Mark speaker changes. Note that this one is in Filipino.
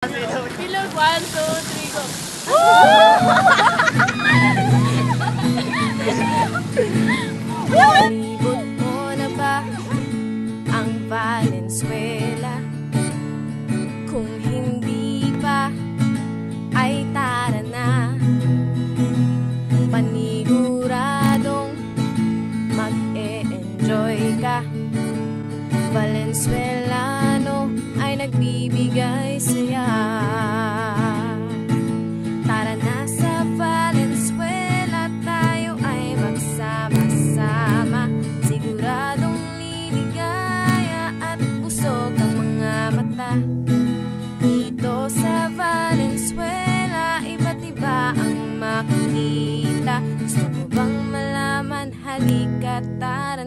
Speaker 1: Bilog, 1, 2, 3, go!
Speaker 2: Palibot mo na ba ang Valenzuela? Kung hindi pa, ay tara na. Paniguradong mag-e-enjoy ka. Valenzuelano ay nagbibigay saya. Tara na sa Valenzuela, tayo ay magsama-sama. Siguradong liligaya at busog ang mga mata. Dito sa Valenzuela, iba't iba ang makikita. Gusto mo bang malaman? Halika, tara